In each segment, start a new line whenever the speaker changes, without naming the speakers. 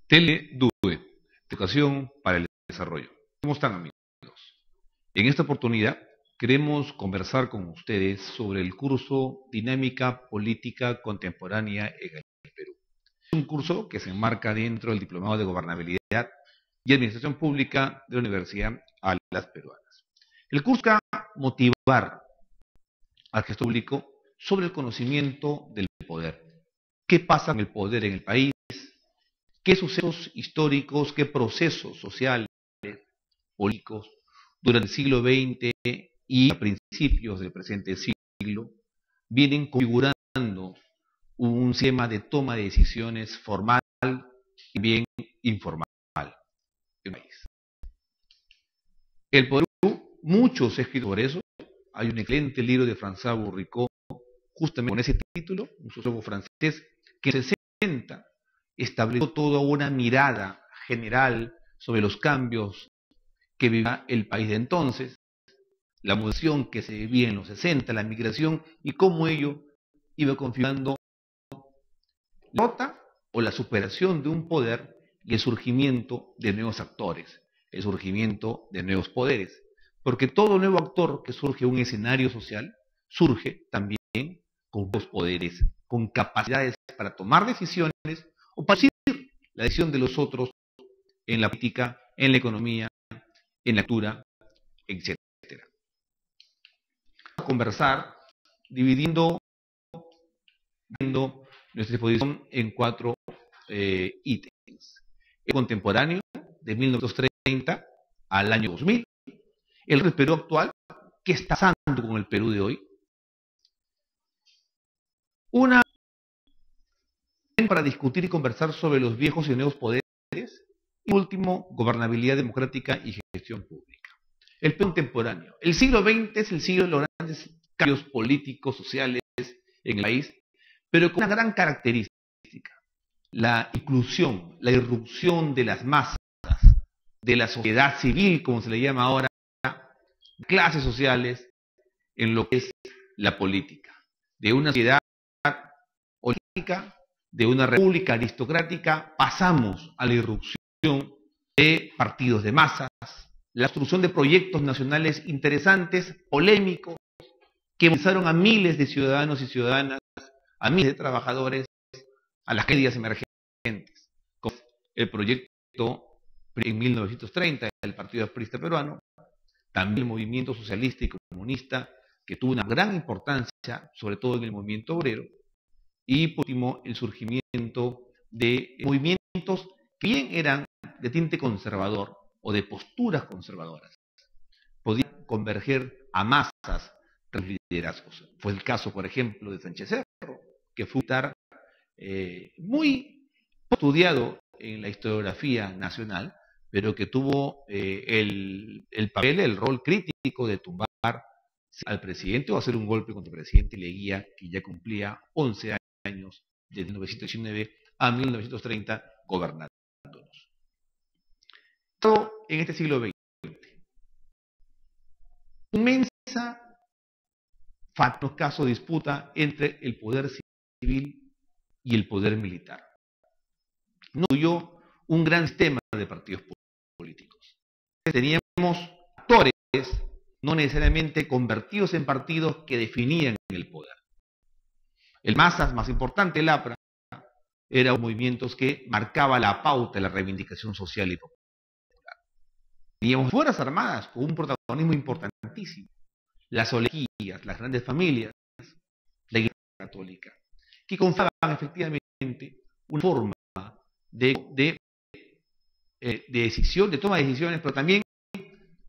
TLDUE, Educación para el Desarrollo. ¿Cómo están, amigos? En esta oportunidad queremos conversar con ustedes sobre el curso Dinámica Política Contemporánea en el Perú. Es un curso que se enmarca dentro del Diplomado de Gobernabilidad y Administración Pública de la Universidad Alas Peruanas. El curso busca motivar al gestor público sobre el conocimiento del poder. ¿Qué pasa con el poder en el país? ¿Qué sucesos históricos, qué procesos sociales, políticos durante el siglo XX y a principios del presente siglo vienen configurando un sistema de toma de decisiones formal y bien informal en el país? El poder, mucho se ha escrito sobre eso. Hay un excelente libro de François Bourricot, justamente con ese título, un sociólogo francés, que en los 60 estableció toda una mirada general sobre los cambios que vivía el país de entonces, la mutación que se vivía en los 60, la migración y cómo ello iba configurando la derrota o la superación de un poder y el surgimiento de nuevos actores, el surgimiento de nuevos poderes. Porque todo nuevo actor que surge en un escenario social surge también con nuevos poderes, con capacidades para tomar decisiones o para decidir la decisión de los otros en la política, en la economía, en la cultura, etc. Vamos a conversar dividiendo nuestra exposición en 4 ítems. El contemporáneo, de 1930 al año 2000. El Perú actual, ¿qué está pasando con el Perú de hoy? Una para discutir y conversar sobre los viejos y nuevos poderes. Y último, gobernabilidad democrática y gestión pública. El Perú contemporáneo. El siglo XX es el siglo de los grandes cambios políticos, sociales en el país, pero con una gran característica: la inclusión, la irrupción de las masas, de la sociedad civil, como se le llama ahora, clases sociales, en lo que es la política. De una sociedad olímpica, de una república aristocrática, pasamos a la irrupción de partidos de masas, la construcción de proyectos nacionales interesantes, polémicos, que movilizaron a miles de ciudadanos y ciudadanas, a miles de trabajadores, a las medias emergentes, como el proyecto en 1930 del Partido Aprista Peruano, también el movimiento socialista y comunista, que tuvo una gran importancia, sobre todo en el movimiento obrero, y por último el surgimiento de movimientos que bien eran de tinte conservador o de posturas conservadoras, podían converger a masas de liderazgos. Fue el caso, por ejemplo, de Sánchez Cerro, que fue muy estudiado en la historiografía nacional, pero que tuvo el papel, el rol crítico de tumbar al presidente o hacer un golpe contra el presidente Leguía, que ya cumplía 11 años, desde 1919 a 1930, gobernándonos. Todo en este siglo XX. Inmensa, caso disputa entre el poder civil y el poder militar. No huyó un gran sistema de partidos políticos. Teníamos actores no necesariamente convertidos en partidos que definían el poder. El masas más importante, el APRA, era un movimiento que marcaba la pauta de la reivindicación social y popular. Teníamos fuerzas armadas con un protagonismo importantísimo, las oligarquías, las grandes familias, la Iglesia Católica, que confiaban efectivamente una forma de decisión, de toma de decisiones, pero también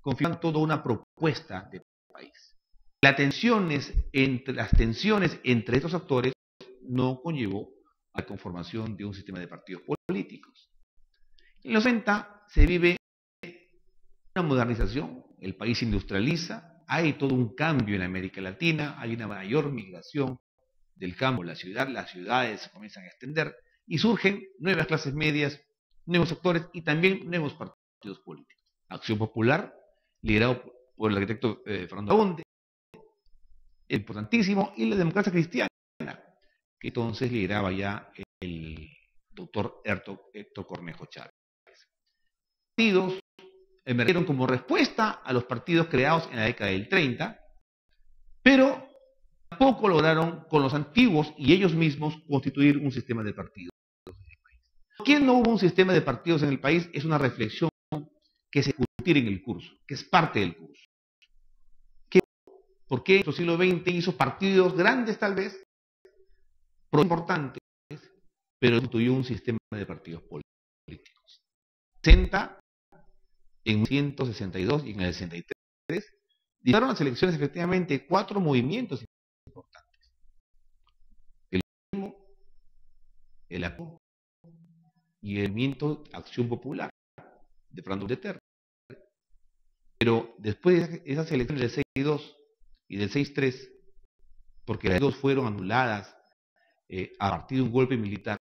confiaban toda una propuesta de país. Las tensiones entre estos actores no conllevó a la conformación de un sistema de partidos políticos. En los 90 se vive una modernización, el país se industrializa, hay todo un cambio en América Latina, hay una mayor migración del campo a la ciudad, las ciudades se comienzan a extender y surgen nuevas clases medias, nuevos actores y también nuevos partidos políticos. Acción Popular, liderado por el arquitecto Fernando Aponte, importantísimo, y la Democracia Cristiana, que entonces lideraba ya el doctor Héctor Cornejo Chávez. Partidos emergieron como respuesta a los partidos creados en la década del 30, pero tampoco lograron con los antiguos y ellos mismos constituir un sistema de partidos. ¿Por qué no hubo un sistema de partidos en el país? Es una reflexión que se discutir en el curso, que es parte del curso. ¿Por qué nuestro siglo XX hizo partidos grandes tal vez, pero importantes, pero constituyó un sistema de partidos políticos? 60, en 1962 y en el 63, disputaron las elecciones efectivamente 4 movimientos importantes. El último, el ACO y el movimiento Acción Popular de Fernando Leterme. Pero después de esas elecciones del 62 y del 63, porque las dos fueron anuladas a partir de un golpe militar,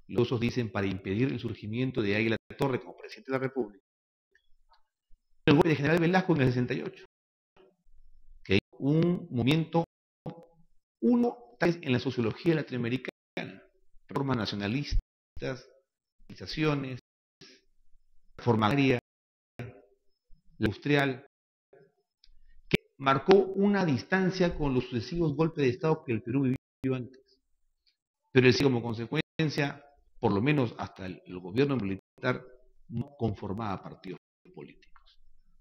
los otros dicen para impedir el surgimiento de Águila Torre como presidente de la República. El golpe de General Velasco en el 68, que hay un movimiento, uno tal vez en la sociología latinoamericana, reformas nacionalistas, civilizaciones, reforma agraria, industrial, que marcó una distancia con los sucesivos golpes de Estado que el Perú vivió antes. Pero como consecuencia, por lo menos hasta el gobierno militar, no conformaba partidos políticos.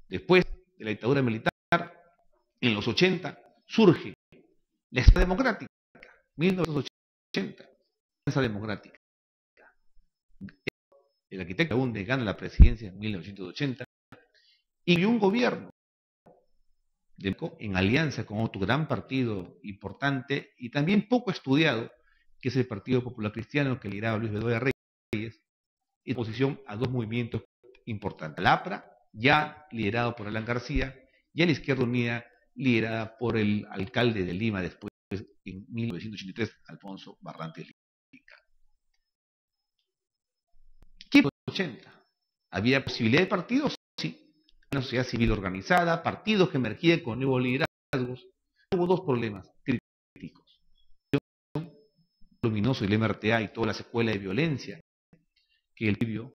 Después de la dictadura militar, en los 80, surge la Alianza Democrática, 1980, Alianza Democrática. El arquitecto Bundes gana la presidencia en 1980 y un gobierno en alianza con otro gran partido importante y también poco estudiado, que es el Partido Popular Cristiano, que lideraba Luis Bedoya Reyes, en oposición a dos movimientos importantes. El APRA, ya liderado por Alan García, y a la Izquierda Unida, liderada por el alcalde de Lima después, en 1983, Alfonso Barrantes Lica. ¿Qué en los 80? ¿Había posibilidad de partidos? Sí. Una sociedad civil organizada, partidos que emergían con nuevos liderazgos. Hubo dos problemas críticos. Luminoso, el MRTA y toda la secuela de violencia que él vivió,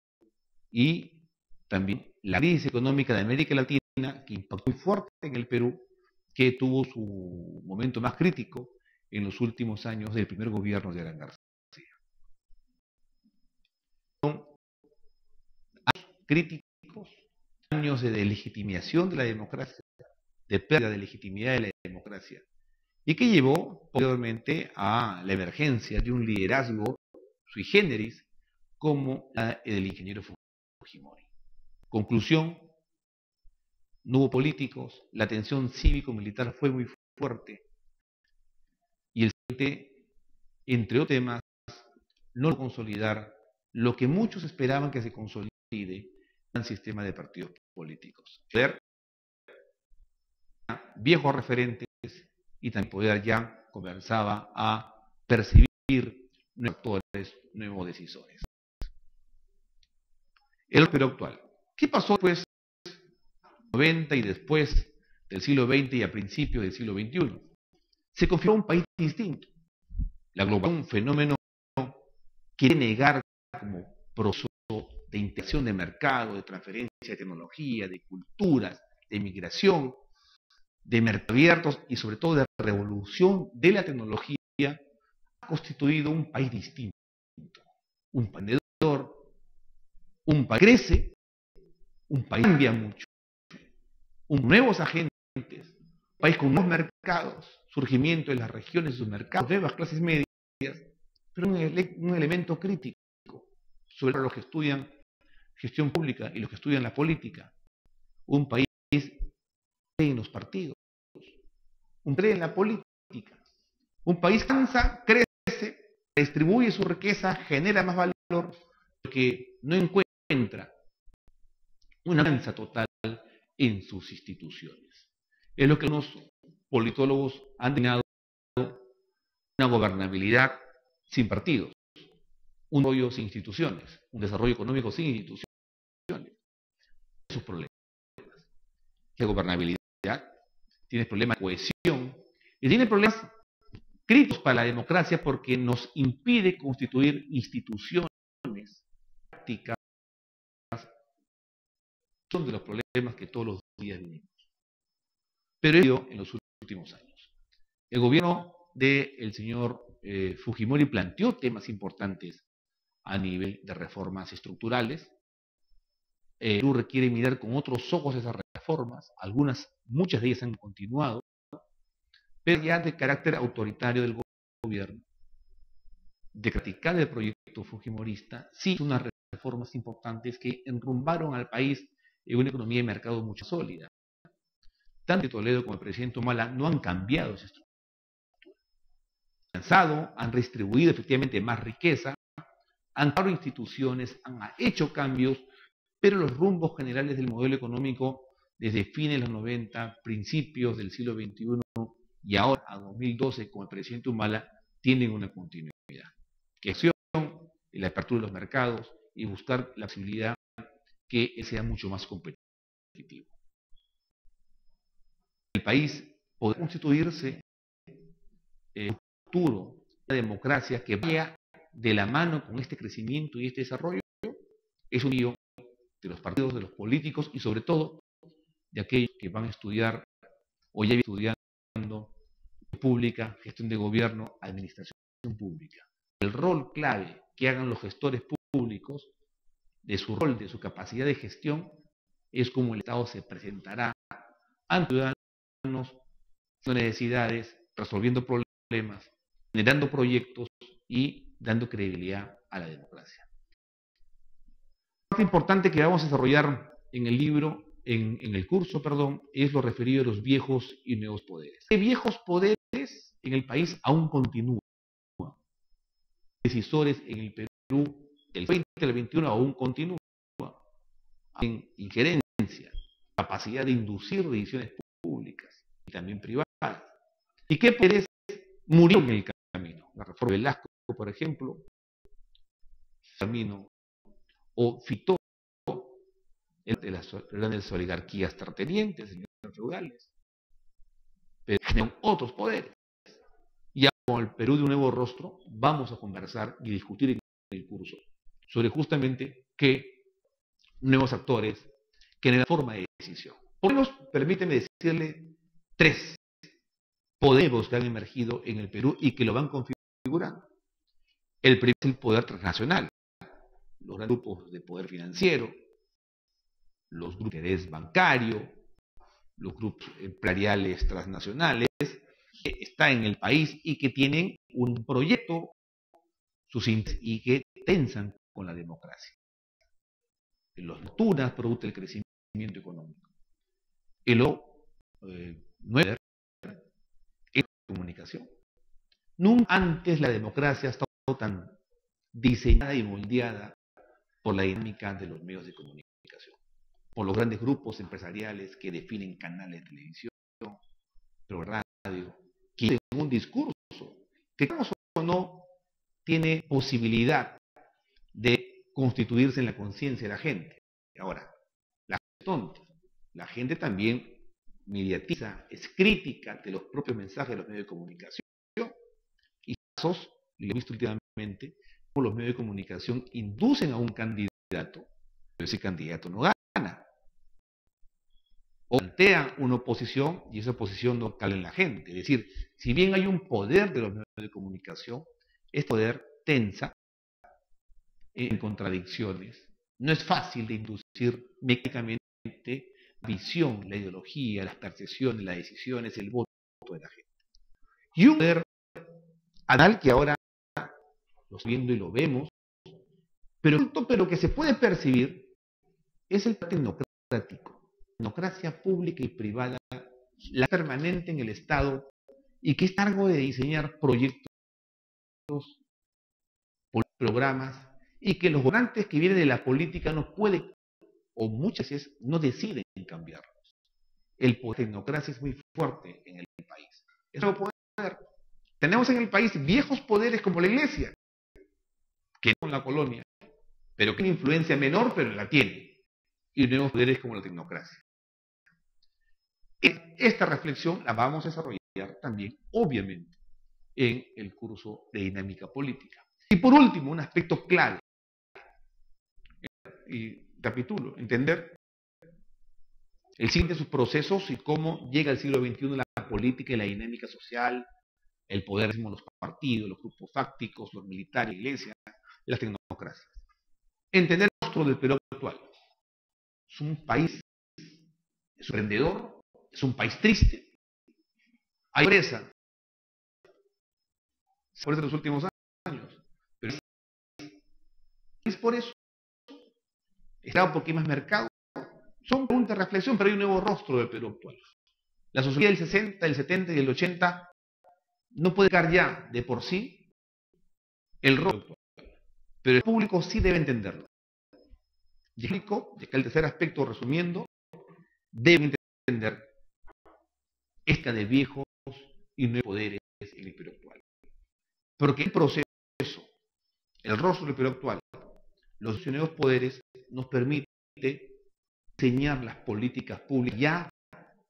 y también la crisis económica de América Latina, que impactó muy fuerte en el Perú, que tuvo su momento más crítico en los últimos años del primer gobierno de Alan García. Son años críticos, años de deslegitimación de la democracia, de pérdida de legitimidad de la democracia, y que llevó posteriormente a la emergencia de un liderazgo sui generis como la del ingeniero Fujimori. Conclusión: no hubo políticos, la tensión cívico-militar fue muy fuerte y el presidente, entre otros temas, no logró consolidar lo que muchos esperaban que se consolide, un sistema de partidos políticos. Poder, viejos referentes, y también poder ya comenzaba a percibir nuevos actores, nuevos decisores. El Perú actual. ¿Qué pasó después de los 90 y después del siglo XX y a principios del siglo XXI? Se configuró un país distinto. La globalización, un fenómeno que negar como proceso de integración de mercado, de transferencia de tecnología, de culturas, de migración, de mercados abiertos y sobre todo de revolución de la tecnología, ha constituido un país distinto, un país emprendedor, un país que crece, un país que cambia mucho, nuevos agentes, un país con nuevos mercados, surgimiento en las regiones de sus mercados, nuevas clases medias, pero un elemento crítico sobre los que estudian gestión pública y los que estudian la política. Un país en los partidos, un país en la política, un país que avanza, crece, distribuye su riqueza, genera más valor, porque no encuentra una balanza total en sus instituciones. Es lo que unos politólogos han denominado una gobernabilidad sin partidos, un desarrollo sin instituciones, un desarrollo económico sin instituciones. Sus problemas. La gobernabilidad tiene problemas de cohesión y tiene problemas críticos para la democracia porque nos impide constituir instituciones prácticas de los problemas que todos los días vivimos. Pero ello en los últimos años. El gobierno del señor Fujimori planteó temas importantes a nivel de reformas estructurales. Perú requiere mirar con otros ojos esas reformas, muchas de ellas han continuado, pero ya de carácter autoritario del gobierno, de criticar el proyecto fujimorista, sí unas reformas importantes que enrumbaron al país en una economía de mercado mucho sólida. Tanto Toledo como el presidente Humala no han cambiado esa estructura. Han redistribuido efectivamente más riqueza, han creado instituciones, han hecho cambios, pero los rumbos generales del modelo económico desde fines de los 90, principios del siglo XXI y ahora a 2012 con el presidente Humala tienen una continuidad. Que acción, la apertura de los mercados y buscar la posibilidad que sea mucho más competitivo. El país podrá constituirse en un futuro, una democracia que vaya de la mano con este crecimiento y este desarrollo, es un lío de los partidos, de los políticos y sobre todo de aquellos que van a estudiar o ya estudiando pública, gestión de gobierno, administración pública. El rol clave que hagan los gestores públicos de su rol, de su capacidad de gestión, es como el Estado se presentará ante los ciudadanos, sus necesidades, resolviendo problemas, generando proyectos y dando credibilidad a la democracia. La parte importante que vamos a desarrollar en el libro, en el curso, es lo referido a los viejos y nuevos poderes. Los viejos poderes en el país aún continúan. Decisores en el Perú del 20 al 21 aún continúan. En injerencia, capacidad de inducir decisiones públicas y también privadas. ¿Y qué poderes murieron en el camino? La reforma de Velasco, por ejemplo, camino, o Fitó, de las grandes oligarquías terratenientes, señores feudales, pero tenían otros poderes. Ya con el Perú de un nuevo rostro, vamos a conversar y discutir en el curso sobre justamente qué nuevos actores, qué nueva forma de decisión. Por lo menos, permíteme decirle 3 poderes que han emergido en el Perú y que lo van configurando. El primero es el poder transnacional, los grandes grupos de poder financiero, los grupos de interés bancario, los grupos empresariales transnacionales, que están en el país y que tienen un proyecto y que tensan con la democracia. Las rupturas producto del crecimiento económico. Y lo nuevo es la comunicación. Nunca antes la democracia ha estado tan diseñada y moldeada por la dinámica de los medios de comunicación, por los grandes grupos empresariales que definen canales de televisión, radio, que tienen un discurso que, o no, tiene posibilidad de constituirse en la conciencia de la gente. Ahora, la gente es tonta. La gente también mediatiza, es crítica de los propios mensajes de los medios de comunicación. Y casos, lo he visto últimamente, como los medios de comunicación inducen a un candidato, pero ese candidato no gana. O plantean una oposición y esa oposición no cala en la gente. Es decir, si bien hay un poder de los medios de comunicación, este poder tensa en contradicciones. No es fácil de inducir mecánicamente la visión, la ideología, las percepciones, las decisiones, el voto de la gente. Y un poder anal que ahora lo estamos viendo y lo vemos, pero que se puede percibir es el tecnocrático, democracia pública y privada, la permanente en el Estado y que es cargo de diseñar proyectos, programas y que los gobernantes que vienen de la política no pueden o muchas veces no deciden cambiarlos. El poder de tecnocracia es muy fuerte en el país. Es un poder. Tenemos en el país viejos poderes como la Iglesia, que no en la colonia, pero que tiene influencia menor, pero la tiene. Y nuevos poderes como la tecnocracia. Esta reflexión la vamos a desarrollar también, obviamente, en el curso de dinámica política. Y por último, un aspecto clave, y capítulo, entender el signo de sus procesos y cómo llega al siglo XXI la política y la dinámica social, el poder de los partidos, los grupos fácticos, los militares, la iglesia, las tecnocracias. Entender el rostro del Perú actual. Es un país sorprendedor, es un país triste. Hay pobreza, por eso en los últimos años, pero es por eso. Está porque hay más mercado. Son preguntas de reflexión, pero hay un nuevo rostro del Perú actual. La sociedad del 60, del 70 y del 80 no puede cargar ya de por sí el rostro actual, pero el público sí debe entenderlo. Y el público, de que el tercer aspecto, resumiendo, debe entender esta de viejos y nuevos poderes en el Perú actual. Porque el proceso, el rostro del Perú actual, los nuevos poderes, nos permite diseñar las políticas públicas ya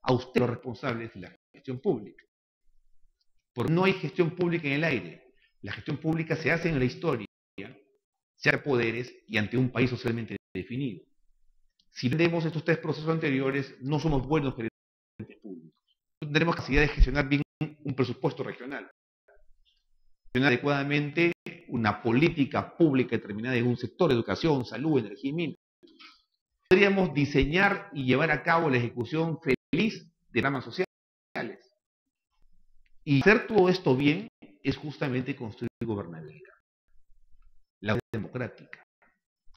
a ustedes los responsables de la gestión pública. Porque no hay gestión pública en el aire. La gestión pública se hace en la historia, se hace poderes y ante un país socialmente definido. Si vemos estos tres procesos anteriores, no somos buenos gerentes públicos. No tenemos capacidad de gestionar bien un presupuesto regional, gestionar adecuadamente una política pública determinada en un sector, educación, salud, energía y minas. Podríamos diseñar y llevar a cabo la ejecución feliz de programas sociales. Y hacer todo esto bien es justamente construir gobernabilidad. La democrática,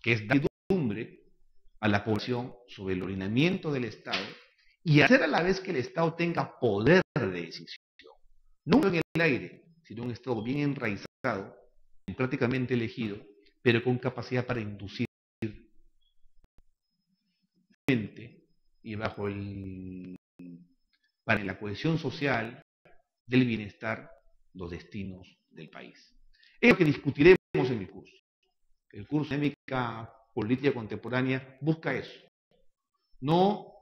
que es dar certidumbre a la población sobre el ordenamiento del Estado y hacer a la vez que el Estado tenga poder de decisión. No en el aire, sino un Estado bien enraizado, democráticamente elegido, pero con capacidad para inducir y bajo para la cohesión social del bienestar, los destinos del país. Es lo que discutiremos en el curso. El curso de Dinámica Política Contemporánea busca eso. No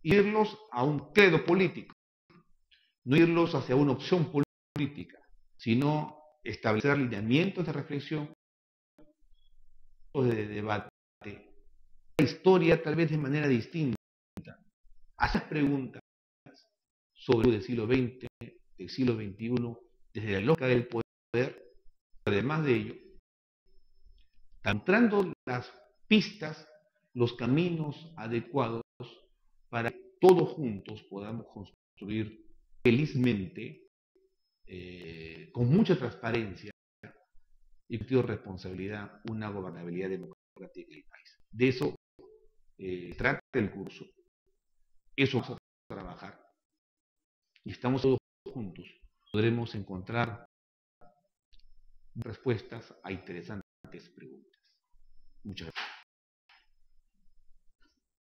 irlos a un credo político, no irlos hacia una opción política, sino establecer lineamientos de reflexión, de debate, la historia tal vez de manera distinta, hacer preguntas sobre el siglo XX, del siglo XXI, desde la lógica del poder, además de ello, encontrando las pistas, los caminos adecuados para que todos juntos podamos construir felizmente, con mucha transparencia y con responsabilidad, una gobernabilidad democrática del país. De eso trata el curso, eso vamos a trabajar y estamos todos juntos, podremos encontrar respuestas a interesantes preguntas. Muchas gracias.